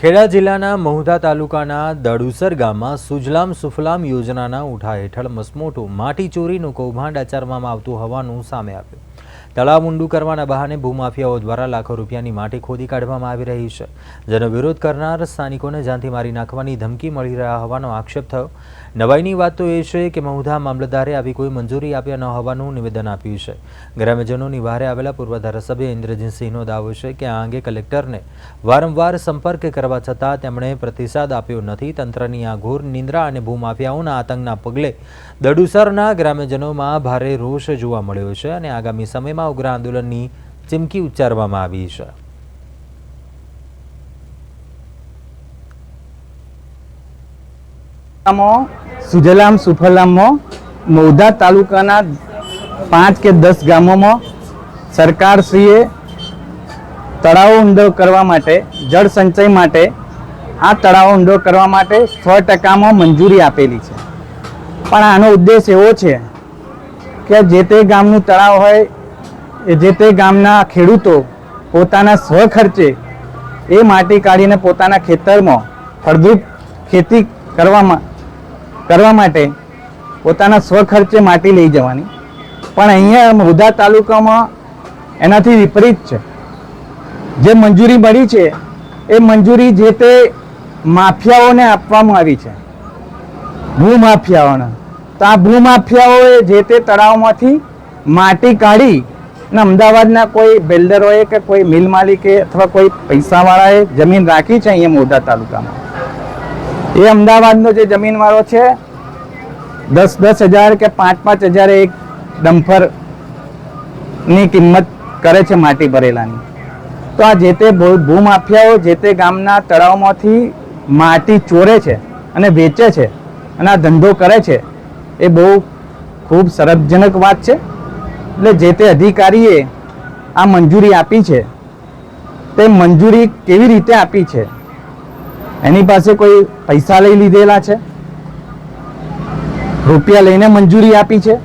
ખેડા જિલ્લાના મહુધા તાલુકાના દડુસર ગામમાં સુજલામ સુફલામ યોજનાના ઉઠા હેઠળ મસમોટું માટી ચોરીનું કૌભાંડ આચરવામાં આવતું હોવાનું સામે આવ્યું। તળાવ ઊંડું કરવાના બહાને ભૂમાફિયાઓ દ્વારા લાખો રૂપિયાની માટી ખોદી કાઢવામાં આવી રહી છે, જેનો વિરોધ કરનાર સ્થાનિકોને જાનથી મારી નાખવાની ધમકી મળી રહ્યા હોવાનો આક્ષેપ થયો। નવાઈની વાત તો એ છે કે મહુધા મામલતદારે આવી કોઈ મંજૂરી આપ્યા ન હોવાનું નિવેદન આપ્યું છે। ગ્રામ્યજનોની વહારે આવેલા પૂર્વ ધારાસભ્ય ઇન્દ્રજીતસિંહનો દાવો છે કે આ અંગે કલેક્ટરને વારંવાર સંપર્ક કરવા છતાં તેમણે પ્રતિસાદ આપ્યો નથી। તંત્રની આ ઘોર નિંદ્રા અને ભૂમાફિયાઓના આતંકના પગલે દડુસરના ગ્રામ્યજનોમાં ભારે રોષ જોવા મળ્યો છે અને આગામી સમયમાં ઉગ્ર આંદોલનની ચીમકી ઉચ્ચારવામાં આવી છે। સુજલામ સુફલામમાં મહુધા તાલુકાના 5 કે 10 ગામોમાં સરકારશ્રીએ તળાવ ઊંડો કરવા માટે, જળ સંચય માટે આ તળાવ ઊંડો કરવા માટે 100% મંજૂરી આપેલી છે। પણ આનો ઉદ્દેશ એવો છે કે જે તે ગામનું તળાવ હોય એ જે તે ગામના ખેડૂતો પોતાના સ્વખર્ચે એ માટી કાઢીને પોતાના ખેતરમાં ફળદ્રુપ ખેતી કરવા માટે પોતાના સ્વખર્ચે માટી લઈ જવાની। પણ અહીંયા મહુધા તાલુકામાં એનાથી વિપરીત છે। જે મંજૂરી મળી છે એ મંજૂરી જે તે માફિયાઓને આપવામાં આવી છે, ભૂમાફિયાઓને। તો આ ભૂમાફિયાઓએ જે તે તળાવમાંથી માટી કાઢી અને અમદાવાદના કોઈ બિલ્ડરોએ કે કોઈ મિલ માલિકે અથવા કોઈ પૈસાવાળાએ જમીન રાખી છે અહીંયા મહુધા તાલુકામાં। એ અમદાવાદનો જે જમીનવાળો છે 10-10 હજાર કે 5-5 હજાર એક ડમ્પરની કિંમત કરે છે માટી ભરેલાની। તો આ જે તે ભૂમાફિયાઓ જે તે ગામના તળાવમાંથી માટી ચોરે છે અને વેચે છે અને આ ધંધો કરે છે, એ બહુ ખૂબ શરમજનક વાત છે। એટલે જે તે અધિકારીએ આ મંજૂરી આપી છે તે મંજૂરી કેવી રીતે આપી છે? એની પાસે કોઈ પૈસા લઈ લીધેલા છે? રૂપિયા લઈને મંજૂરી આપી છે?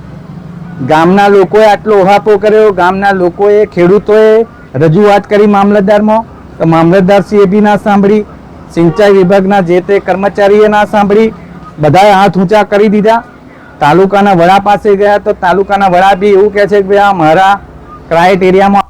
ગામના લોકોએ આટલો ઓહાપો કર્યો, ગામના લોકોએ, ખેડૂતોએ રજૂઆત કરી મામલતદારમાં, તો મામલતદારશ્રીએ બી ના સાંભળી, સિંચાઈ વિભાગના જે તે કર્મચારીએ ના સાંભળી, બધાએ હાથ ઊંચા કરી દીધા। તાલુકાના વડા પાસે ગયા તો તાલુકાના વડા બી એવું કહે છે કે ભાઈ આ મારા ક્રાઇટેરિયામાં